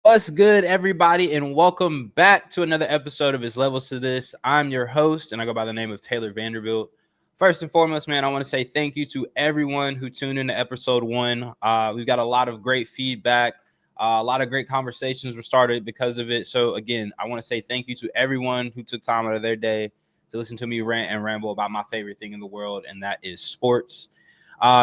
What's good, everybody, and welcome back to another episode of His Levels to This. I'm your host, and I go by the name of Taylor Vanderbilt. First and foremost, man, I want to say thank you to everyone who tuned into episode 1. We've got a lot of great feedback. A lot of great conversations were started because of it. So, again, I want to say thank you to everyone who took time out of their day to listen to me rant and ramble about my favorite thing in the world, and that is sports.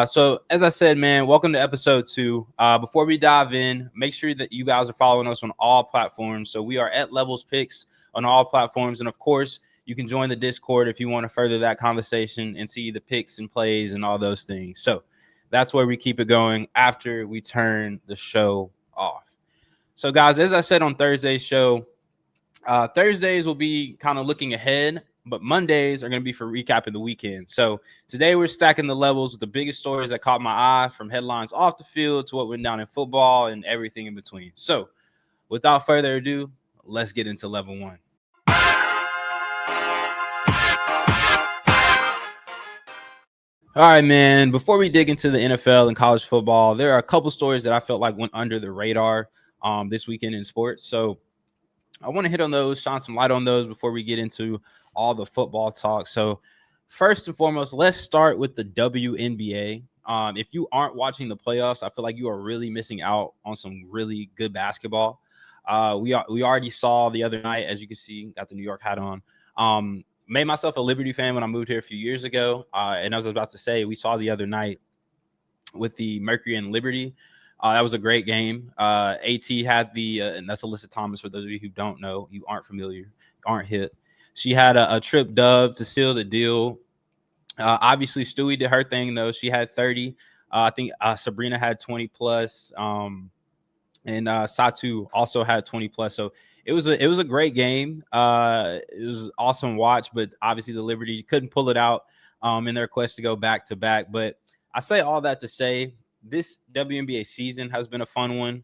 So as I said, man, welcome to episode 2. Before we dive in, make sure that you guys are following us on all platforms. So we are at Levels Picks on all platforms. And of course, you can join the Discord if you want to further that conversation and see the picks and plays and all those things. So that's where we keep it going after we turn the show off. So guys, as I said on Thursday's show, Thursdays will be kind of looking ahead, but Mondays are going to be for recapping the weekend. So today we're stacking the levels with the biggest stories that caught my eye, from headlines off the field to what went down in football and everything in between. So without further ado, let's get into level 1. All right, man. Before we dig into the NFL and college football, there are a couple stories that I felt like went under the radar this weekend in sports. So I want to hit on those, shine some light on those before we get into all the football talk. So first and foremost, let's start with the WNBA. If you aren't watching the playoffs, I feel like you are really missing out on some really good basketball. We already saw the other night, as you can see, got the New York hat on. Made myself a Liberty fan when I moved here a few years ago. And I was about to say, we saw the other night with the Mercury and Liberty. That was a great game. AT had and that's Alyssa Thomas, for those of you who don't know, you aren't familiar, aren't hip. She had a trip dub to seal the deal. Obviously, Stewie did her thing, though. She had 30. I think Sabrina had 20 plus. And Satu also had 20 plus. So it was a great game. It was awesome watch, but obviously the Liberty couldn't pull it out in their quest to go back to back. But I say all that to say, this WNBA season has been a fun one.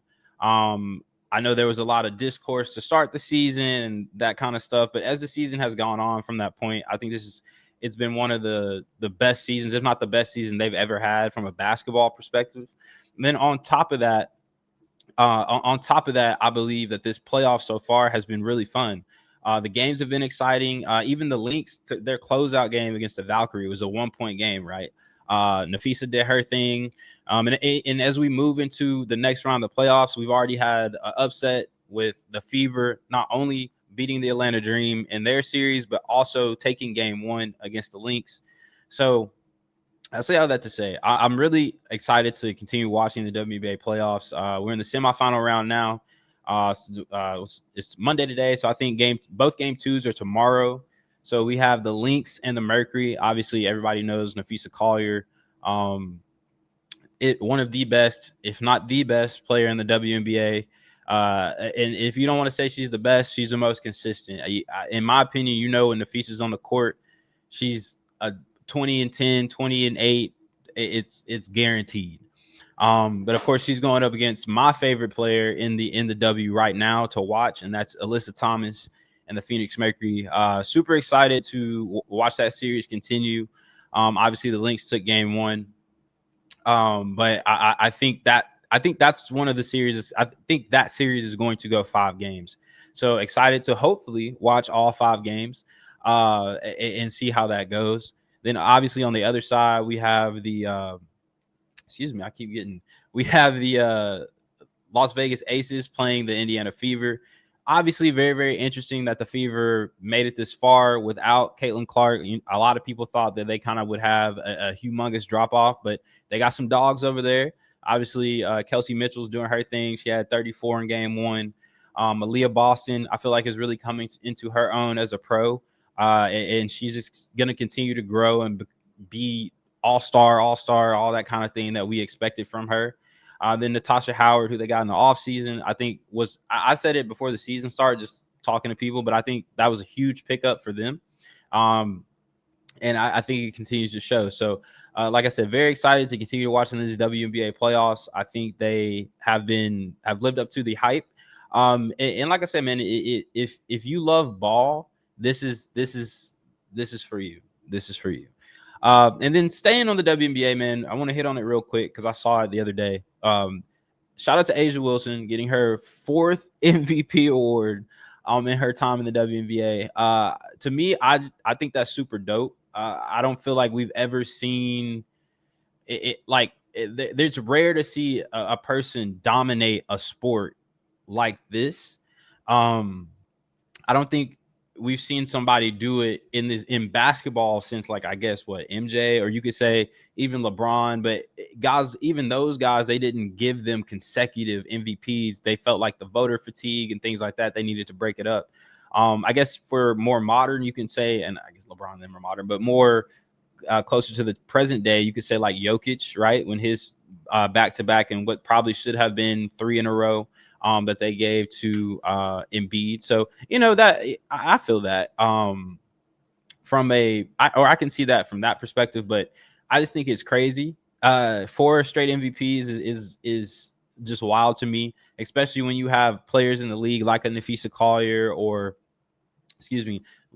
I know there was a lot of discourse to start the season and that kind of stuff, but as the season has gone on from that point, I think it's been one of the best seasons, if not the best season they've ever had from a basketball perspective. And then on top of that, I believe that this playoff so far has been really fun. The games have been exciting. Even the Lynx, to their closeout game against the Valkyrie, was a 1-point game, right? Nafisa did her thing. And as we move into the next round of the playoffs, we've already had an upset with the Fever, not only beating the Atlanta Dream in their series, but also taking game 1 against the Lynx. So I say all that to say, I'm really excited to continue watching the WNBA playoffs. We're in the semifinal round now. It's Monday today, so I think both game 2s are tomorrow. So we have the Lynx and the Mercury. Obviously, everybody knows Nafisa Collier, one of the best, if not the best player in the WNBA. And if you don't want to say she's the best, she's the most consistent. In my opinion, when Nafisa's on the court, she's a 20-10, 20-8. It's guaranteed. But of course, she's going up against my favorite player in the W right now to watch, and that's Alyssa Thomas and the Phoenix Mercury. Super excited to watch that series continue. Obviously, the Lynx took game 1, but I think that's one of the series. I think that series is going to go 5 games. So excited to hopefully watch all 5 games and see how that goes. Then obviously on the other side, we have the we have the Las Vegas Aces playing the Indiana Fever. Obviously, very, very interesting that the Fever made it this far without Caitlin Clark. A lot of people thought that they kind of would have a humongous drop-off, but they got some dogs over there. Obviously, Kelsey Mitchell's doing her thing. She had 34 in game 1. Aaliyah Boston, I feel like, is really coming into her own as a pro, and she's just going to continue to grow and be all-star, all that kind of thing that we expected from her. Then Natasha Howard, who they got in the offseason, I think I said it before the season started, just talking to people, but I think that was a huge pickup for them. And I think it continues to show. So, like I said, very excited to continue watching this WNBA playoffs. I think they have lived up to the hype. And like I said, man, if you love ball, this is for you. This is for you. And then staying on the WNBA, man, I want to hit on it real quick because I saw it the other day. shout out to Asia Wilson getting her 4th MVP award in her time in the WNBA. To me, I think that's super dope. I don't feel like we've ever seen it's rare to see a person dominate a sport like this. I don't think we've seen somebody do it in basketball since, like, I guess what, MJ, or you could say even LeBron. But guys, even those guys, they didn't give them consecutive MVPs. They felt like the voter fatigue and things like that, they needed to break it up. I guess for more modern, you can say, and I guess LeBron and them are modern, but more closer to the present day, you could say like Jokic, right? When his back-to-back and what probably should have been 3 in a row that they gave to Embiid. So, that I feel that I can see that from that perspective, but I just think it's crazy. 4 straight MVPs is just wild to me, especially when you have players in the league like a Nafisa Collier or,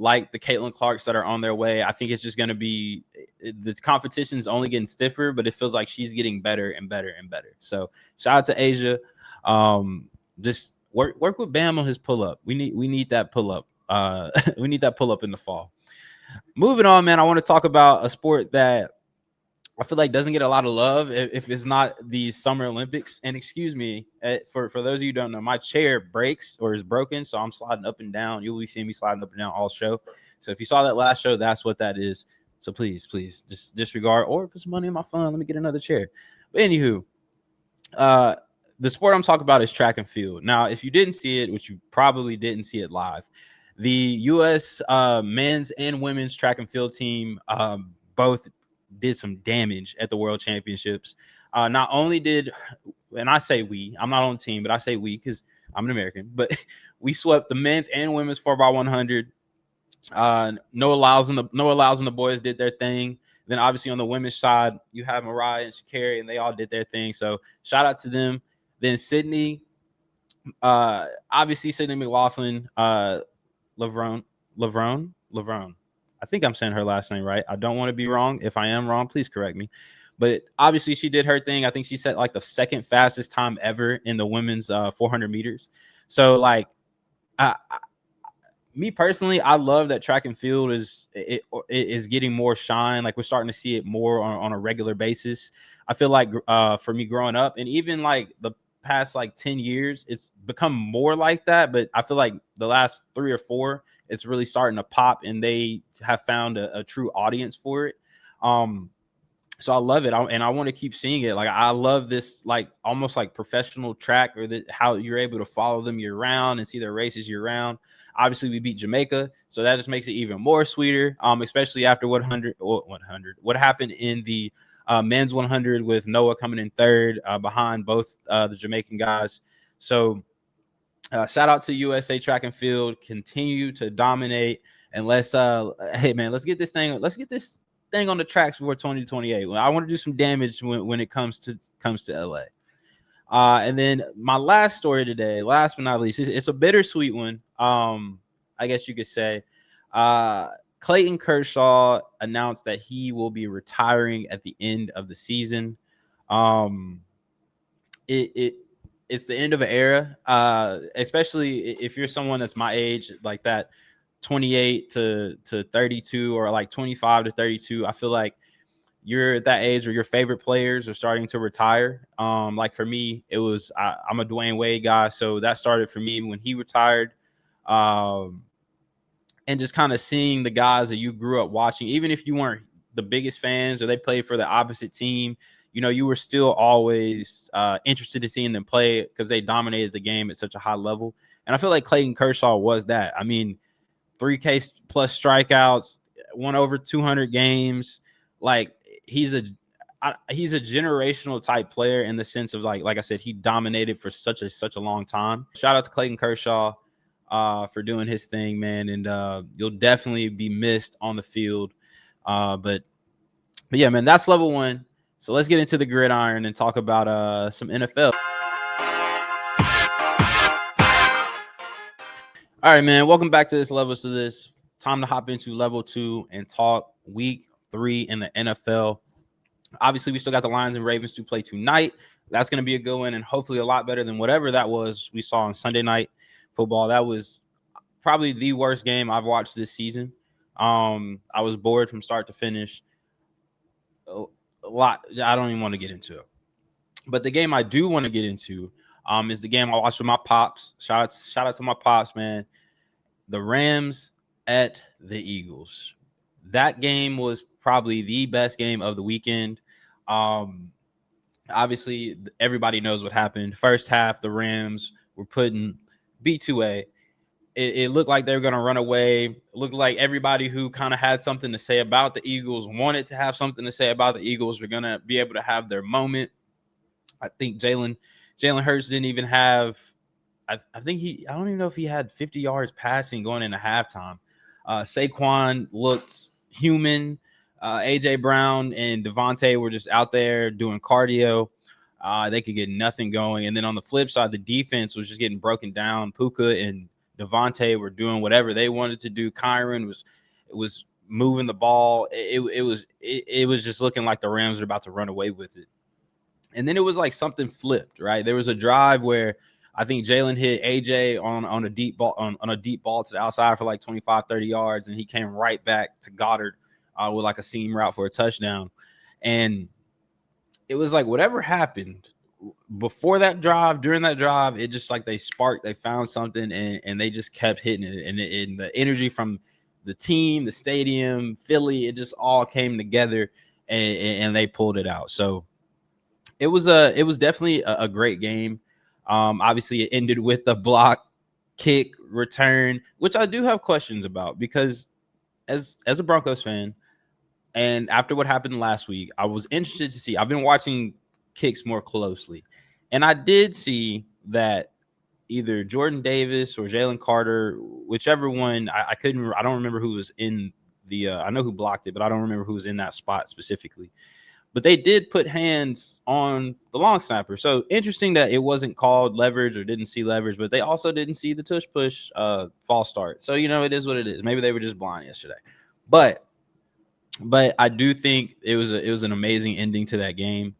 like the Caitlin Clarks that are on their way. I think it's just going to be, the competition is only getting stiffer, but it feels like she's getting better and better and better. So shout out to Asia. Just work with Bam on his pull up. We need that pull up. We need that pull up in the fall. Moving on, man. I want to talk about a sport that I feel like doesn't get a lot of love if it's not the Summer Olympics. And excuse me, for those of you who don't know, my chair breaks or is broken, so I'm sliding up and down. You'll be seeing me sliding up and down all show. So if you saw that last show, that's what that is. So please just disregard or put some money in my fund. Let me get another chair. But anywho, the sport I'm talking about is track and field. Now, if you didn't see it, which you probably didn't see it live, the U.S. Men's and women's track and field team both did some damage at the World Championships. Not only did, and I say we, I'm not on the team, but I say we because I'm an American, but we swept the men's and women's 4x100. Noah Lyles and the boys did their thing. Then obviously on the women's side, you have Mariah and Shakari, and they all did their thing. So shout out to them. Then Sydney, obviously Sydney McLaughlin, Lavrone. I think I'm saying her last name right. I don't want to be wrong. If I am wrong, please correct me. But obviously she did her thing. I think she set like the 2nd fastest time ever in the women's 400 meters. So like, me personally, I love that track and field is getting more shine. Like we're starting to see it more on a regular basis. I feel like for me growing up and even like the past like 10 years, it's become more like that. But I feel like the last 3 or 4, it's really starting to pop and they have found a true audience for it. So I love it. I want to keep seeing it. Like I love this, like almost like professional track, or how you're able to follow them year round and see their races year round. Obviously we beat Jamaica, so that just makes it even more sweeter. Especially after what happened in the men's 100 with Noah coming in 3rd behind both the Jamaican guys. So shout out to USA Track and Field. Continue to dominate, and let's get this thing on the tracks before 2028. I want to do some damage when it comes to LA. And then my last story today, last but not least, it's a bittersweet one. I guess you could say. Clayton Kershaw announced that he will be retiring at the end of the season. It's the end of an era, especially if you're someone that's my age, like that 28 to 32 or like 25 to 32. I feel like you're at that age where your favorite players are starting to retire. Like for me, it was I'm a Dwayne Wade guy, so that started for me when he retired. And just kind of seeing the guys that you grew up watching, even if you weren't the biggest fans or they played for the opposite team, you were still always interested in seeing them play because they dominated the game at such a high level. And I feel like Clayton Kershaw was that. I mean, 3K plus strikeouts, won over 200 games. Like he's a generational type player in the sense of like I said, he dominated for such a long time. Shout out to Clayton Kershaw for doing his thing, man. And you'll definitely be missed on the field. But yeah, man, that's level 1. So let's get into the gridiron and talk about some NFL. All right, man. Welcome back to this level. So this time to hop into level 2 and talk week 3 in the NFL. Obviously, we still got the Lions and Ravens to play tonight. That's going to be a good one, and hopefully a lot better than whatever that was we saw on Sunday night football. That was probably the worst game I've watched this season. I was bored from start to finish. A lot. I don't even want to get into it. But the game I do want to get into is the game I watched with my pops. Shout out to my pops, man. The Rams at the Eagles. That game was probably the best game of the weekend. Obviously, everybody knows what happened. First half, the Rams were putting B2A. It looked like they were going to run away. It looked like everybody who kind of had something to say about the Eagles wanted to have something to say about the Eagles. We're going to be able to have their moment. I think Jalen Hurts didn't even have – I don't even know if he had 50 yards passing going into halftime. Saquon looked human. A.J. Brown and Devontae were just out there doing cardio. They could get nothing going. And then on the flip side, the defense was just getting broken down. Puka and Devontae were doing whatever they wanted to do. Kyron was moving the ball. It was just looking like the Rams were about to run away with it. And then it was like something flipped, right? There was a drive where I think Jalen hit AJ on a deep ball on a deep ball to the outside for like 25, 30 yards, and he came right back to Goddard with like a seam route for a touchdown. And it was like whatever happened before that drive, during that drive, it just like they found something, and they just kept hitting it. And the energy from the team, the stadium, Philly, it just all came together, and they pulled it out. So it was definitely a great game. Obviously, it ended with the block kick return, which I do have questions about, because as a Broncos fan, and after what happened last week, I was interested to see. I've been watching kicks more closely, and I did see that either Jordan Davis or Jalen Carter, whichever one, I don't remember who was in the. I know who blocked it, but I don't remember who was in that spot specifically. But they did put hands on the long snapper. So interesting that it wasn't called leverage or didn't see leverage, but they also didn't see the tush push false start. So, it is what it is. Maybe they were just blind yesterday. But I do think it was an amazing ending to that game.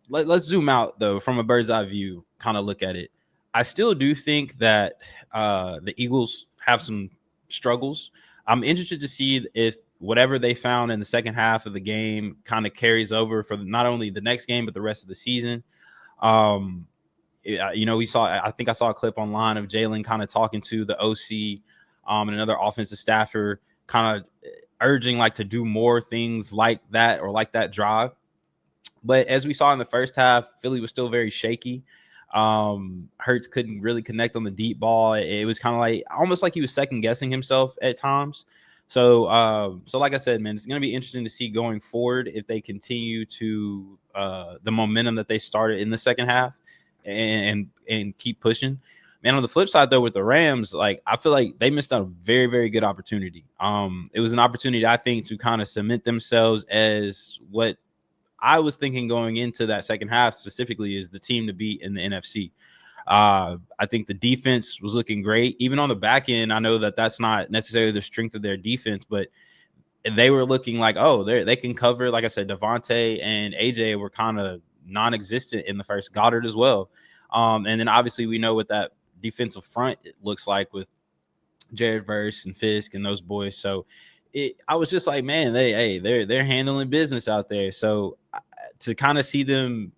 Let's zoom out, though, from a bird's eye view, kind of look at it. I still do think that the Eagles have some struggles. I'm interested to see if whatever they found in the second half of the game kind of carries over for not only the next game, but the rest of the season. I think I saw a clip online of Jalen kind of talking to the OC and another offensive staffer, kind of urging like to do more things like that or like that drive. But as we saw in the first half, Philly was still very shaky. Hurts couldn't really connect on the deep ball. It was kind of like almost like he was second guessing himself at times. So like I said, man, it's going to be interesting to see going forward if they continue to the momentum that they started in the second half and keep pushing. Man, on the flip side, though, with the Rams, like I feel like they missed out a very, very good opportunity. It was an opportunity, I think, to kind of cement themselves as what I was thinking going into that second half specifically is the team to beat in the NFC. I think the defense was looking great. Even on the back end, I know that that's not necessarily the strength of their defense, but they were looking like, they can cover. Like I said, Devontae and AJ were kind of non-existent in the first, Goddard as well. And then obviously we know what that defensive front looks like with Jared Verse and Fisk and those boys. So I was just like, man, they're handling business out there. So to kind of see them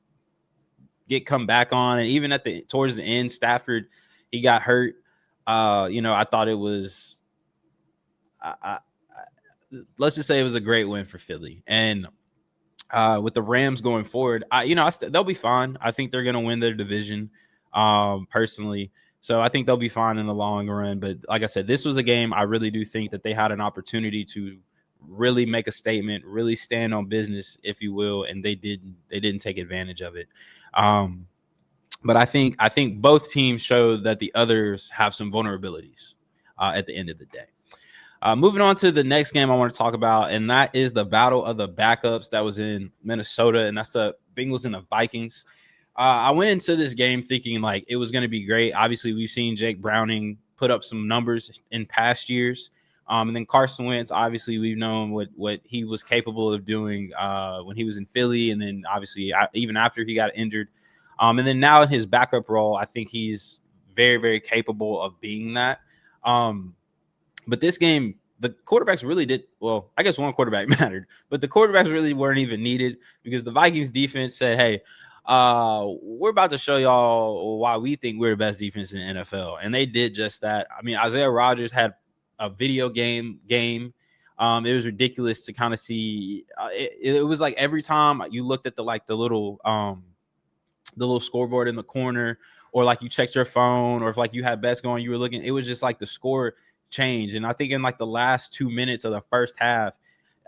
come back on, and even towards the end, Stafford, he got hurt. I thought it was, let's just say it was a great win for Philly. And with the Rams going forward, they'll be fine. I think they're going to win their division, personally. So I think they'll be fine in the long run. But like I said, this was a game I really do think that they had an opportunity to really make a statement, really stand on business, if you will, and they didn't take advantage of it. But I think both teams showed that the others have some vulnerabilities at the end of the day. Moving on to the next game I want to talk about, and that is the battle of the backups that was in Minnesota, and that's the Bengals and the Vikings. I went into this game thinking like it was going to be great. Obviously, we've seen Jake Browning put up some numbers in past years. And then Carson Wentz, obviously, we've known what he was capable of doing when he was in Philly, and then obviously even after he got injured. And then now in his backup role, I think he's very, very capable of being that. But this game, the quarterbacks really did well. I guess one quarterback mattered, but the quarterbacks really weren't even needed because the Vikings defense said, "Hey, we're about to show y'all why we think we're the best defense in the NFL," and they did just that. I mean, Isaiah Rodgers had a video game. It was ridiculous to kind of see. It was like every time you looked at the little scoreboard in the corner, or like you checked your phone, or if like you had bets going, you were looking. It was just like the score change. And I think in like the last 2 minutes of the first half,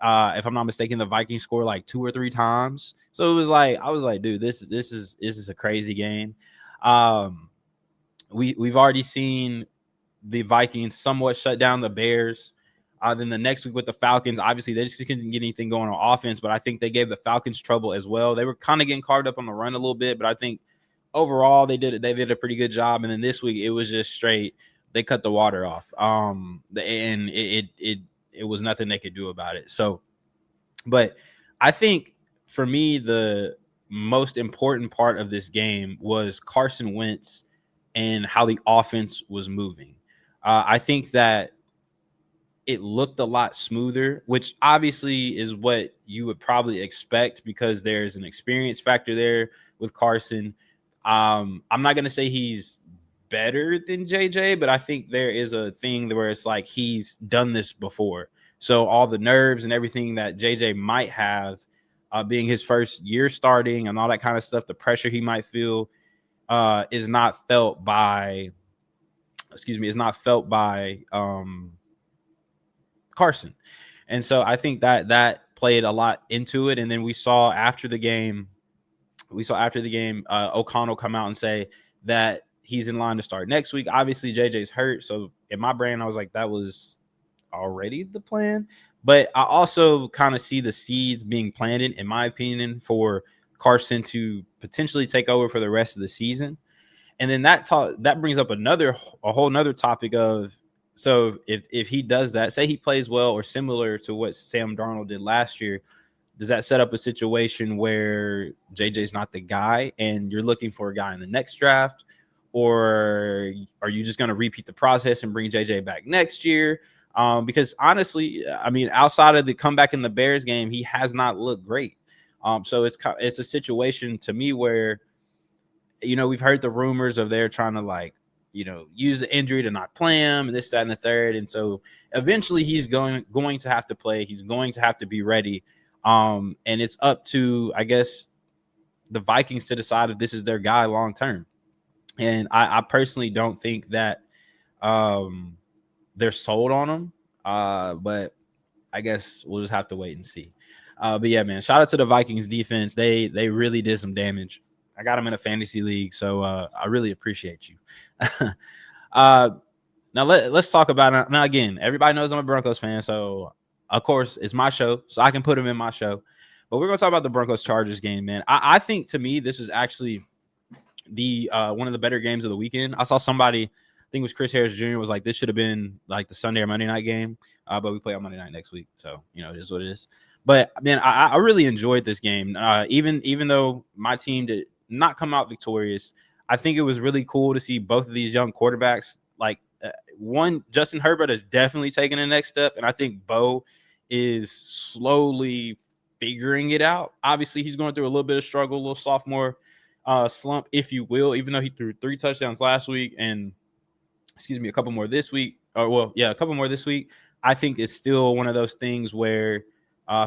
if I'm not mistaken, the Vikings scored like 2 or 3 times. So it was like, I was like, dude, this is a crazy game. We've already seen the Vikings somewhat shut down the Bears. Then the next week with the Falcons, obviously they just couldn't get anything going on offense, but I think they gave the Falcons trouble as well. They were kind of getting carved up on the run a little bit, but I think overall they did a pretty good job. And then this week it was just straight. They cut the water off. And it was nothing they could do about it. So, but I think for me, the most important part of this game was Carson Wentz and how the offense was moving. I think that it looked a lot smoother, which obviously is what you would probably expect because there's an experience factor there with Carson. I'm not going to say he's better than JJ, but I think there is a thing where it's like he's done this before. So all the nerves and everything that JJ might have being his first year starting and all that kind of stuff, the pressure he might feel is not felt by Carson. And so I think that played a lot into it. And then we saw after the game, O'Connell come out and say that he's in line to start next week. Obviously, JJ's hurt. So in my brain, I was like, that was already the plan. But I also kind of see the seeds being planted, in my opinion, for Carson to potentially take over for the rest of the season. And then that brings up a whole nother topic of, so if he does that, say he plays well or similar to what Sam Darnold did last year, does that set up a situation where JJ's not the guy and you're looking for a guy in the next draft? Or are you just going to repeat the process and bring JJ back next year? Because honestly, I mean, outside of the comeback in the Bears game, he has not looked great. So it's a situation to me where, we've heard the rumors of they're trying to use the injury to not play him and this, that, and the third. And so eventually he's going to have to play. He's going to have to be ready. And it's up to, I guess, the Vikings to decide if this is their guy long term. And I personally don't think that they're sold on him. But I guess we'll just have to wait and see. But yeah, man, shout out to the Vikings defense. They really did some damage. I got them in a fantasy league, so I really appreciate you. Now let's talk about it. Now again, everybody knows I'm a Broncos fan, so of course it's my show, so I can put them in my show. But we're gonna talk about the Broncos Chargers game, man. I think to me this is actually the one of the better games of the weekend. I saw somebody, I think it was Chris Harris Jr., was like, this should have been like the Sunday or Monday night game, but we play on Monday night next week, so it is what it is. But man, I really enjoyed this game. Even though my team did not come out victorious, I think it was really cool to see both of these young quarterbacks. One, Justin Herbert has definitely taken the next step, and I think Bo is slowly figuring it out. Obviously, he's going through a little bit of struggle, a little sophomore slump, if you will, even though he threw 3 touchdowns last week and, a couple more this week. A couple more this week. I think it's still one of those things where,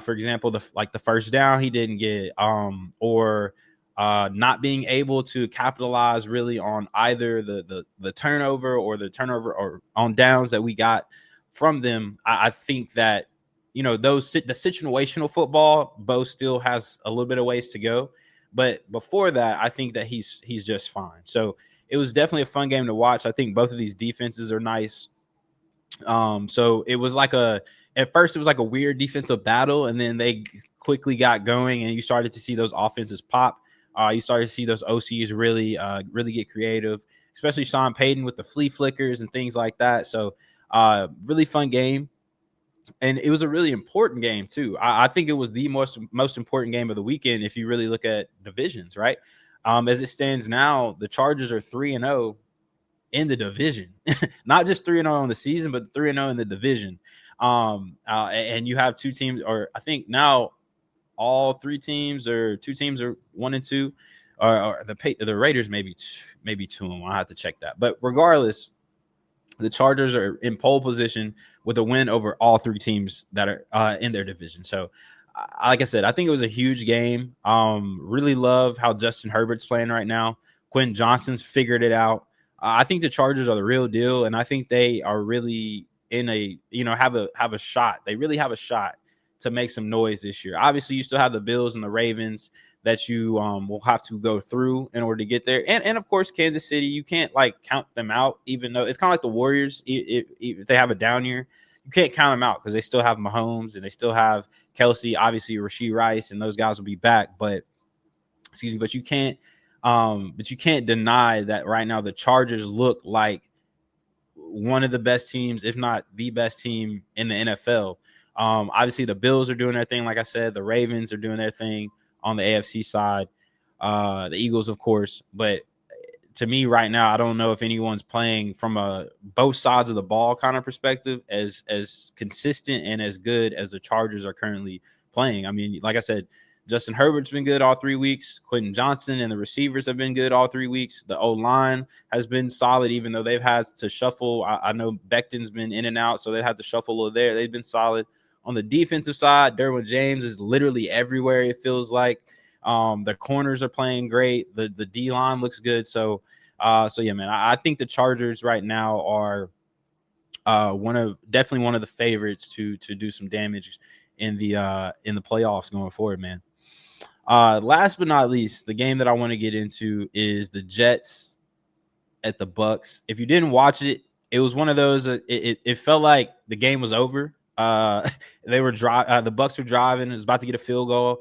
for example, the first down he didn't get, or not being able to capitalize really on either the turnover or on downs that we got from them. I think that, the situational football, Bo still has a little bit of ways to go. But before that, I think that he's just fine. So it was definitely a fun game to watch. I think both of these defenses are nice. So it was at first it was like a weird defensive battle, and then they quickly got going, and you started to see those offenses pop. You started to see those OCs really get creative, especially Sean Payton with the flea flickers and things like that. So really fun game. And it was a really important game too. I think it was the most important game of the weekend if you really look at divisions, right? As it stands now, the Chargers are 3-0 in the division, not just 3-0 on the season, but 3-0 in the division. And you have two teams, or I think now all three teams or two teams are 1-2, or the Raiders maybe 2-1. I have to check that, but regardless, the Chargers are in pole position with a win over all three teams that are in their division. So, like I said, I think it was a huge game. Really love how Justin Herbert's playing right now. Quentin Johnston's figured it out. I think the Chargers are the real deal, and I think they are really in a have a shot. They really have a shot to make some noise this year. Obviously, you still have the Bills and the Ravens that you will have to go through in order to get there. And of course, Kansas City, you can't like count them out, even though it's kind of like the Warriors. If they have a down year, you can't count them out because they still have Mahomes and they still have Kelsey, obviously Rashee Rice, and those guys will be back. But you can't deny that right now the Chargers look like one of the best teams, if not the best team in the NFL. Obviously the Bills are doing their thing. Like I said, the Ravens are doing their thing on the AFC side, the Eagles, of course. But to me right now, I don't know if anyone's playing from a both sides of the ball kind of perspective as consistent and as good as the Chargers are currently playing. I mean, like I said, Justin Herbert's been good all 3 weeks. Quentin Johnston and the receivers have been good all 3 weeks. The O-line has been solid, even though they've had to shuffle. I know Becton's been in and out, so they've had to shuffle over there. They've been solid. On the defensive side, Derwin James is literally everywhere, it feels like. The corners are playing great. The D-line looks good. So yeah, man, I think the Chargers right now are definitely one of the favorites to do some damage in the playoffs going forward, man. Last but not least, the game that I want to get into is the Jets at the Bucs. If you didn't watch it, it was one of those. It felt like the game was over. They were the Bucs were driving. It was about to get a field goal,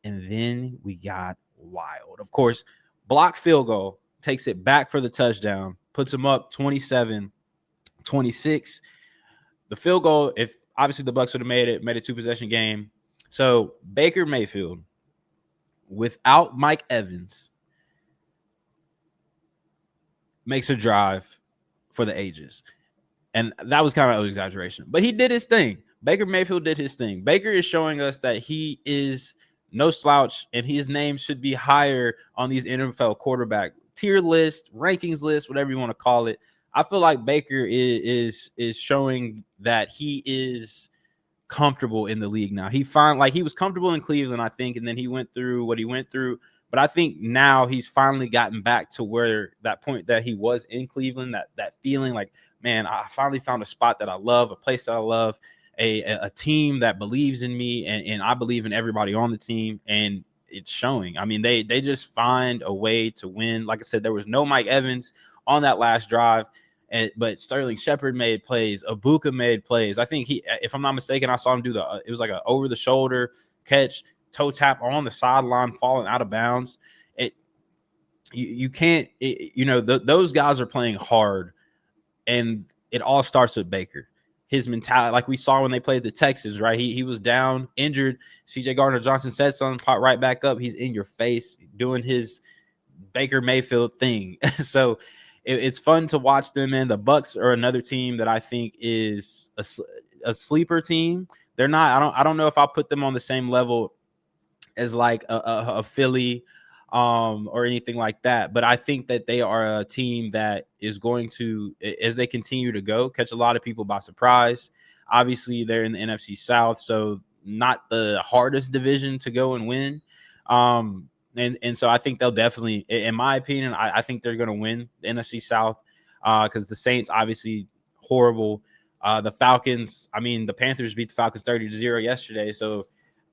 and then we got wild. Of course, blocked field goal takes it back for the touchdown, puts them up 27-26. The field goal, if obviously the Bucs would have made a 2-possession game. So Baker Mayfield, without Mike Evans, makes a drive for the ages. And that was kind of an exaggeration. But he did his thing. Baker Mayfield did his thing. Baker is showing us that he is no slouch, and his name should be higher on these NFL quarterback tier list, rankings list, whatever you want to call it. I feel like Baker is showing that he is comfortable in the league now. He was comfortable in Cleveland, I think, and then he went through what he went through. But I think now he's finally gotten back to where that point that he was in Cleveland, that feeling like, man, I finally found a spot that I love, a place that I love, a team that believes in me, and I believe in everybody on the team, and it's showing. I mean, they just find a way to win. Like I said, there was no Mike Evans on that last drive, but Sterling Shepard made plays. Ibuka made plays. I think if I'm not mistaken, I saw him do it was like an over-the-shoulder catch, toe tap on the sideline, falling out of bounds. You can't, those guys are playing hard, and it all starts with Baker. His mentality, like we saw when they played the Texans, right? He was down, injured. CJ Gardner-Johnson said something, popped right back up. He's in your face doing his Baker Mayfield thing. So it's fun to watch them. And the Bucs are another team that I think is a sleeper team. They're not. I don't know if I'll put them on the same level as like a Philly or anything like that. But I think that they are a team that is going to, as they continue to go, catch a lot of people by surprise. Obviously, they're in the NFC South, so not the hardest division to go and win. And so I think they'll definitely, in my opinion, I think they're going to win the NFC South because the Saints, obviously, horrible. The Falcons, I mean, the Panthers beat the Falcons 30-0 yesterday, so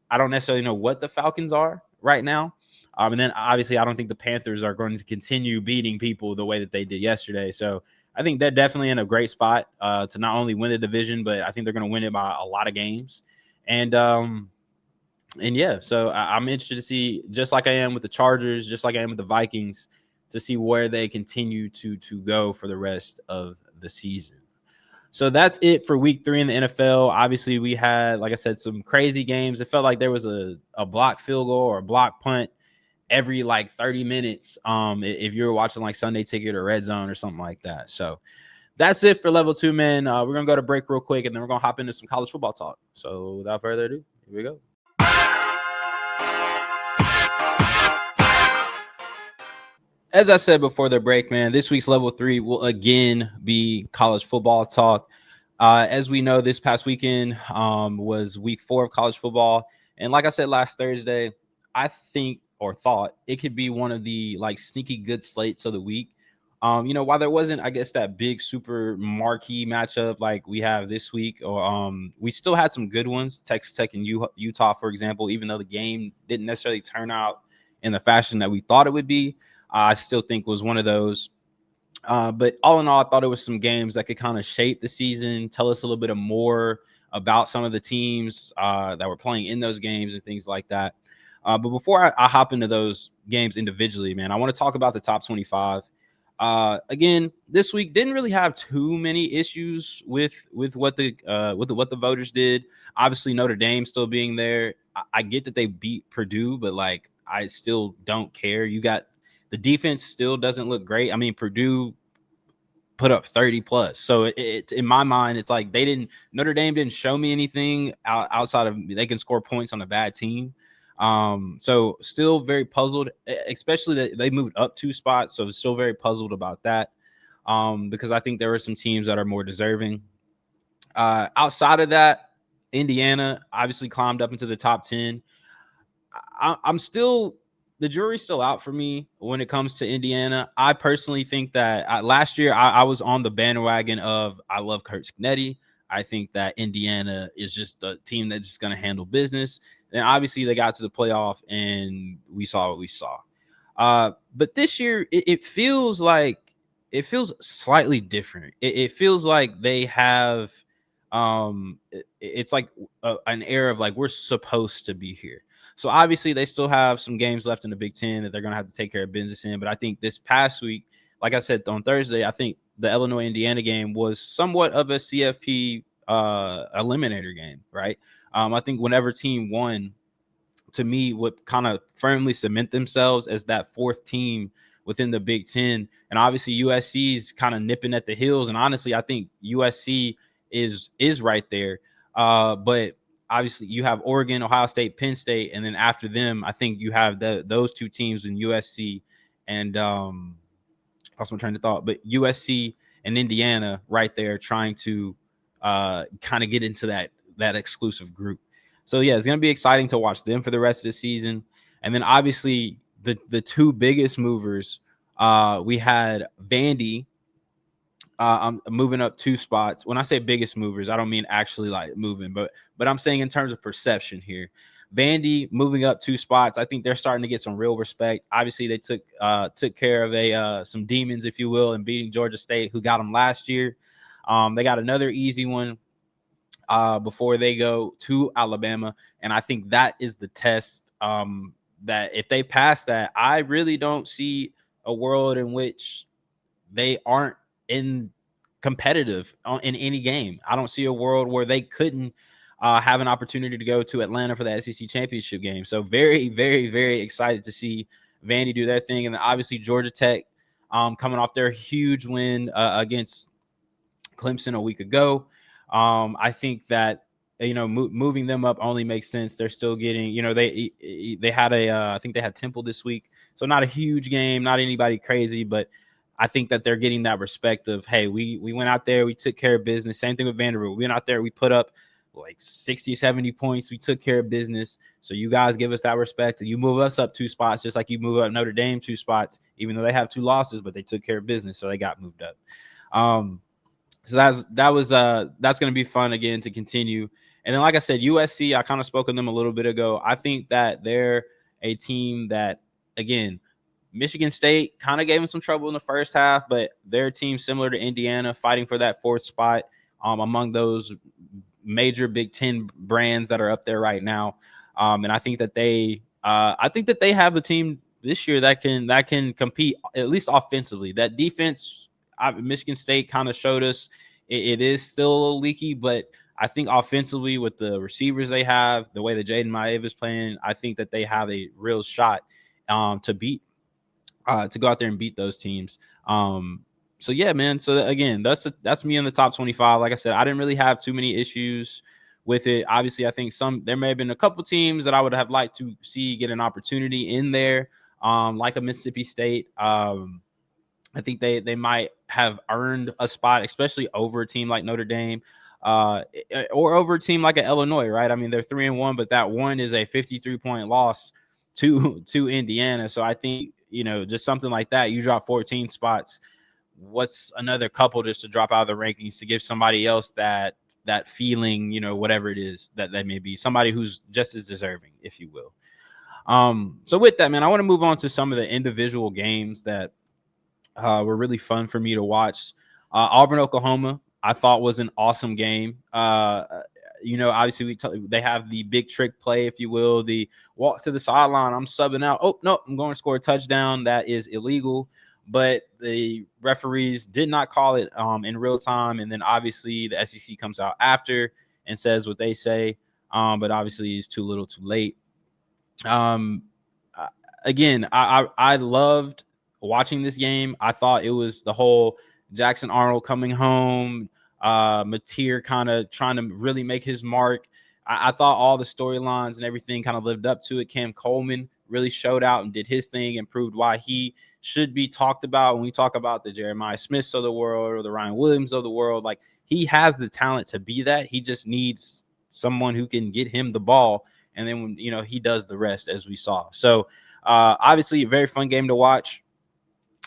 I don't necessarily know what the Falcons are right now. And then obviously I don't think the Panthers are going to continue beating people the way that they did yesterday. So I think they're definitely in a great spot to not only win the division, but I think they're going to win it by a lot of games. And yeah, so I'm interested to see, just like I am with the Chargers, just like I am with the Vikings, to see where they continue to go for the rest of the season. So that's it for week 3 in the NFL. Obviously, we had, like I said, some crazy games. It felt like there was a block field goal or a block punt every like 30 minutes. If you were watching like Sunday Ticket or Red Zone or something like that. So that's it for level 2, man. We're gonna go to break real quick, and then we're gonna hop into some college football talk. So without further ado, here we go. As I said before the break, man, this week's level 3 will again be college football talk. As we know, this past weekend was week 4 of college football. And like I said last Thursday, I think or thought it could be one of the like sneaky good slates of the week. While there wasn't, I guess, that big super marquee matchup like we have this week, or we still had some good ones, Texas Tech and Utah, for example, even though the game didn't necessarily turn out in the fashion that we thought it would be. I still think was one of those. But all in all, I thought it was some games that could kind of shape the season, tell us a little bit more about some of the teams that were playing in those games and things like that. But before I hop into those games individually, man, I want to talk about the top 25. Again, this week didn't really have too many issues with what the voters did. Obviously, Notre Dame still being there. I get that they beat Purdue, but like I still don't care. You got the defense still doesn't look great. I mean, Purdue put up 30 plus. So it in my mind, it's like Notre Dame didn't show me anything outside of they can score points on a bad team. So still very puzzled, especially that they moved up 2 spots. So still very puzzled about that. Because I think there are some teams that are more deserving. Outside of that, Indiana obviously climbed up into the top 10. I'm still, the jury's still out for me when it comes to Indiana. I personally think that last year I was on the bandwagon of I love Kurt Cignetti. I think that Indiana is just a team that's just going to handle business. And obviously they got to the playoff and we saw what we saw. But this year it feels slightly different. It feels like they have it's like an era of like we're supposed to be here. So obviously they still have some games left in the Big Ten that they're going to have to take care of business in. But I think this past week, like I said on Thursday, I think the Illinois-Indiana game was somewhat of a CFP eliminator game, right? I think whenever team won, to me, would kind of firmly cement themselves as that 4th team within the Big Ten. And obviously USC's kind of nipping at the heels. And honestly, I think USC is right there. But obviously you have Oregon, Ohio State, Penn State, and then after them, I think you have those 2 teams in USC and lost my train of thought, but USC and Indiana right there trying to kind of get into that exclusive group. So yeah, it's going to be exciting to watch them for the rest of the season. And then obviously the 2 biggest movers, we had Vandy I'm moving up 2 spots. When I say biggest movers, I don't mean actually like moving, but I'm saying in terms of perception here. Vandy moving up 2 spots. I think they're starting to get some real respect. Obviously, they took care of some demons, if you will, in beating Georgia State, who got them last year. They got another easy one before they go to Alabama, and I think that is the test. That if they pass that, I really don't see a world in which they aren't in competitive in any game. I don't see a world where they couldn't have an opportunity to go to Atlanta for the SEC championship game. So very, very, very excited to see Vandy do their thing. And then obviously Georgia Tech coming off their huge win against Clemson a week ago. I think that, moving them up only makes sense. They're still getting, they had I think they had Temple this week. So not a huge game, not anybody crazy, but I think that they're getting that respect of, hey, we went out there, we took care of business. Same thing with Vanderbilt. We went out there, we put up like 60, 70 points. We took care of business. So you guys give us that respect. And you move us up 2 spots, just like you move up Notre Dame 2 spots, even though they have 2 losses, but they took care of business. So they got moved up. So that's going to be fun again to continue. And then, like I said, USC, I kind of spoke on them a little bit ago. I think that they're a team that, again, Michigan State kind of gave them some trouble in the first half, but they're a team similar to Indiana, fighting for that 4th spot among those major Big Ten brands that are up there right now. And I think that they have a team this year that can compete, at least offensively. That defense, Michigan State kind of showed us it is still a little leaky, but I think offensively with the receivers they have, the way that Jaden Maeva is playing, I think that they have a real shot to go out there and beat those teams. So yeah, man. So again, that's me in the top 25. Like I said, I didn't really have too many issues with it. Obviously, I think there may have been a couple teams that I would have liked to see get an opportunity in there, like a Mississippi State. I think they might have earned a spot, especially over a team like Notre Dame, or over a team like a Illinois, right? I mean, they're 3-1, but that one is a 53-point loss to Indiana. So I think, just something like that, you drop 14 spots. What's another couple just to drop out of the rankings to give somebody else that feeling, whatever it is that may be, somebody who's just as deserving, if you will. So with that, man, I want to move on to some of the individual games that were really fun for me to watch. Auburn, Oklahoma, I thought was an awesome game. Obviously they have the big trick play, if you will, the walk to the sideline. I'm subbing out. Oh, no, I'm going to score a touchdown. That is illegal. But the referees did not call it in real time. And then obviously the SEC comes out after and says what they say. But obviously it's too little too late. Again, I loved watching this game. I thought it was the whole Jackson Arnold coming home, Mateer kind of trying to really make his mark. I thought all the storylines and everything kind of lived up to it. Cam Coleman really showed out and did his thing and proved why he should be talked about when we talk about the Jeremiah Smiths of the world or the Ryan Williams of the world. Like, he has the talent to be that. He just needs someone who can get him the ball. And then, when, he does the rest, as we saw. So obviously a very fun game to watch.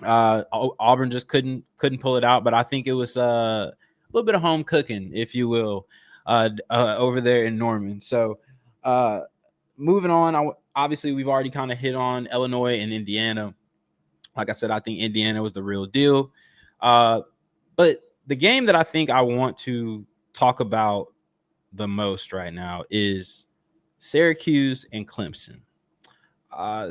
Auburn just couldn't pull it out, but I think it was a little bit of home cooking, if you will, over there in Norman. So moving on, obviously we've already kind of hit on Illinois and Indiana. Like I said, I think Indiana was the real deal. But the game that I think I want to talk about the most right now is Syracuse and Clemson.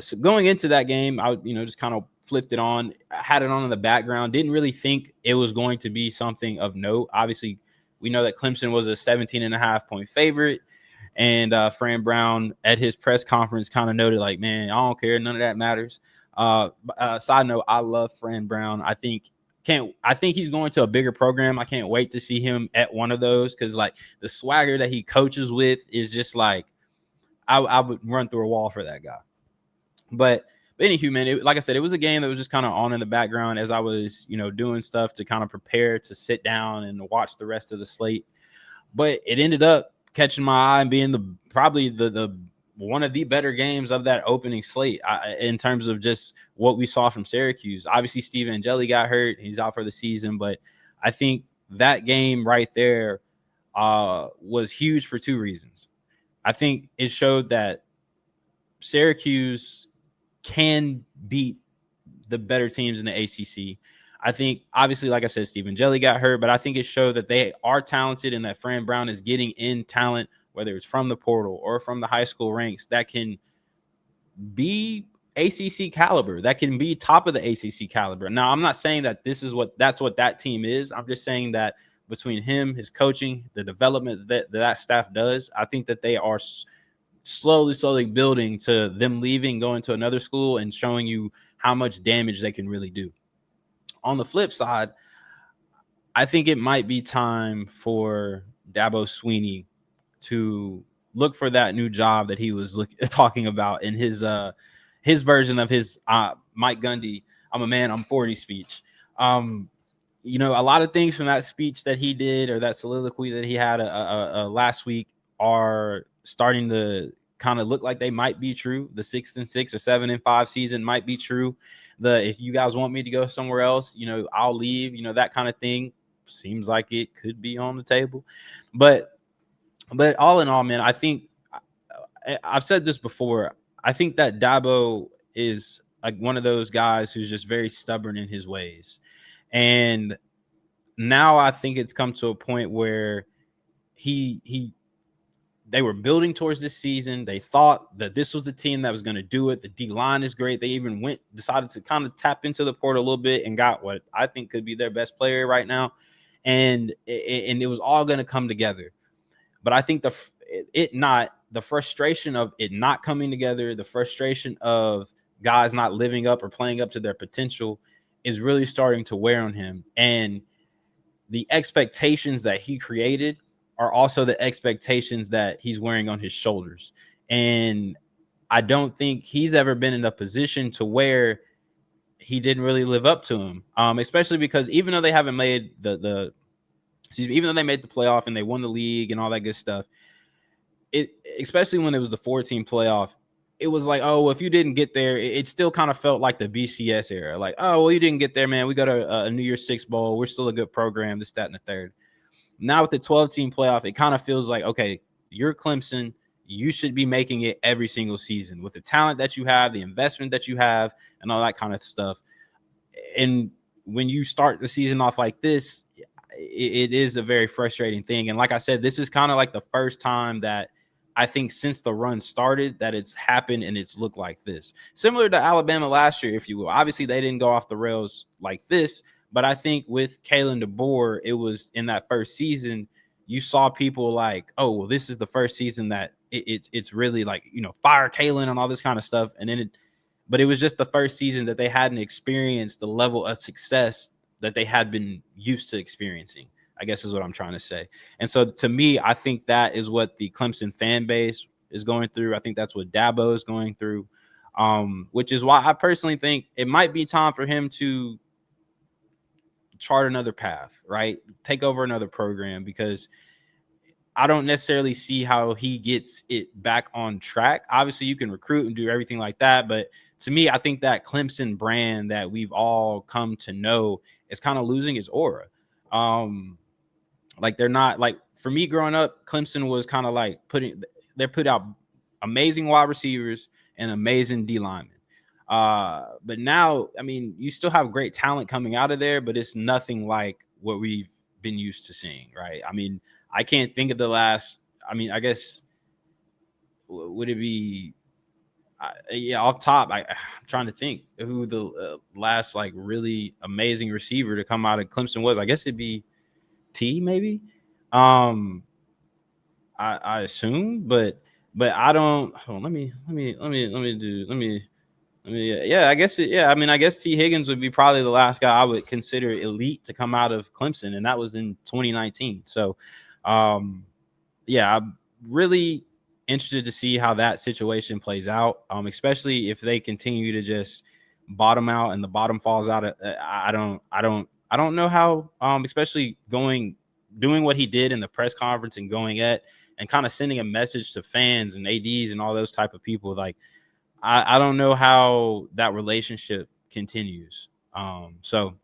So going into that game, I just kind of flipped it on, had it on in the background, didn't really think it was going to be something of note. Obviously, we know that Clemson was a 17.5-point favorite, and Fran Brown at his press conference kind of noted, like, man, I don't care, none of that matters. Side note, I love Fran Brown. I think he's going to a bigger program. I can't wait to see him at one of those, because like the swagger that he coaches with is just like, I would run through a wall for that guy. But anywho, man, like I said, it was a game that was just kind of on in the background as I was, doing stuff to kind of prepare to sit down and watch the rest of the slate. But it ended up catching my eye and being probably the one of the better games of that opening slate in terms of just what we saw from Syracuse. Obviously, Steve Angeli got hurt. He's out for the season. But I think that game right there was huge for two reasons. I think it showed that Syracuse can beat the better teams in the ACC. I think, obviously, like I said, Steve Angeli got hurt, but I think it showed that they are talented and that Fran Brown is getting in talent, whether it's from the portal or from the high school ranks, that can be ACC caliber, that can be top of the ACC caliber. Now, I'm not saying that that's what that team is. I'm just saying that between him, his coaching, the development that staff does, I think that they are slowly building to them leaving, going to another school, and showing you how much damage they can really do. On the flip side, I think it might be time for Dabo Swinney to look for that new job that he was talking about in his version of his Mike Gundy, I'm a man, I'm 40 speech. A lot of things from that speech that he did, or that soliloquy that he had last week, are starting to kind of look like they might be true. The 6-6 or 7-5 season might be true. If you guys want me to go somewhere else, I'll leave, that kind of thing seems like it could be on the table. But all in all, man, I think I've said this before. I think that Dabo is like one of those guys who's just very stubborn in his ways. And now I think it's come to a point where they were building towards this season. They thought that this was the team that was going to do it. The D-line is great. They even decided to kind of tap into the portal a little bit and got what I think could be their best player right now and it was all going to come together. But I think the frustration of it not coming together, the frustration of guys not living up or playing up to their potential is really starting to wear on him. And the expectations that he created are also the expectations that he's wearing on his shoulders. And I don't think he's ever been in a position to where he didn't really live up to him. Especially because even though they haven't made even though they made the playoff and they won the league and all that good stuff, especially when it was the 14 playoff, it was like, oh, well, if you didn't get there, it still kind of felt like the BCS era. Like, oh, well, you didn't get there, man. We got a New Year's Six bowl. We're still a good program, this, that, and the third. Now with the 12-team playoff, it kind of feels like, okay, you're Clemson. You should be making it every single season with the talent that you have, the investment that you have, and all that kind of stuff. And when you start the season off like this, it is a very frustrating thing. And like I said, this is kind of like the first time that I think since the run started that it's happened and it's looked like this. Similar to Alabama last year, if you will. Obviously, they didn't go off the rails like this, but I think with Kalen DeBoer, it was in that first season, you saw people like, oh, well, this is the first season that it's really like, fire Kalen and all this kind of stuff. And then but it was just the first season that they hadn't experienced the level of success that they had been used to experiencing, I guess is what I'm trying to say. And so to me, I think that is what the Clemson fan base is going through. I think that's what Dabo is going through, which is why I personally think it might be time for him to chart another path, right? Take over another program, because I don't necessarily see how he gets it back on track. Obviously, you can recruit and do everything like that, but to me, I think that Clemson brand that we've all come to know is kind of losing its aura. Like they're not like, for me growing up, Clemson was kind of like they put out amazing wide receivers and amazing D linemen. But now, I mean, you still have great talent coming out of there, but it's nothing like what we've been used to seeing, right? I mean, I can't think of the last, I guess, would it be, off top, I'm trying to think who the last like really amazing receiver to come out of Clemson was. I guess it'd be T, maybe. I assume, but I don't. Hold on, I guess I guess T Higgins would be probably the last guy I would consider elite to come out of Clemson, and that was in 2019. So, I'm really interested to see how that situation plays out, especially if they continue to just bottom out and the bottom falls out. I don't know how, especially doing what he did in the press conference and going at and kind of sending a message to fans and ADs and all those type of people. Like, I don't know how that relationship continues. So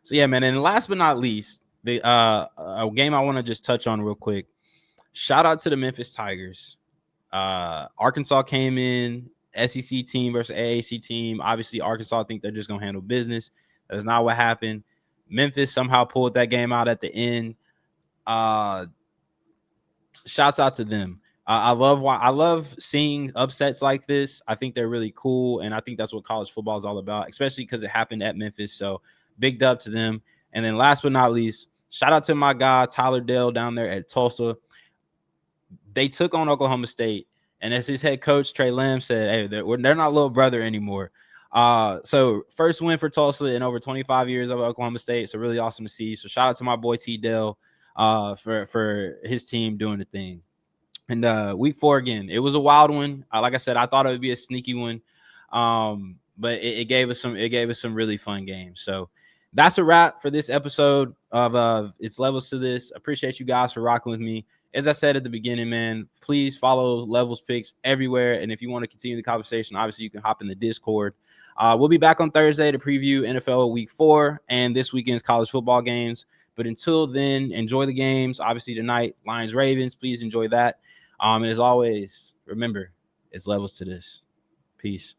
yeah, man. And last but not least, the a game I want to just touch on real quick. Shout out to the Memphis Tigers. Arkansas came in, SEC team versus AAC team. Obviously, Arkansas think they're just going to handle business. That is not what happened. Memphis somehow pulled that game out at the end. Shouts out to them. I love seeing upsets like this. I think they're really cool, and I think that's what college football is all about, especially because it happened at Memphis. So big dub to them. And then last but not least, shout out to my guy Tyler Dell down there at Tulsa. They took on Oklahoma State, and as his head coach Trey Lamb said, hey, they're not little brother anymore. So first win for Tulsa in over 25 years of Oklahoma State. So really awesome to see. So shout out to my boy T Dell for his team doing the thing. And week 4 again, it was a wild one. Like I said, I thought it would be a sneaky one, but it gave us some really fun games. So that's a wrap for this episode of It's Levels to This. Appreciate you guys for rocking with me. As I said at the beginning, man, please follow Levels Picks everywhere. And if you want to continue the conversation, obviously you can hop in the Discord. We'll be back on Thursday to preview NFL Week 4 and this weekend's college football games. But until then, enjoy the games. Obviously tonight, Lions-Ravens. Please enjoy that. And as always, remember, it's levels to this. Peace.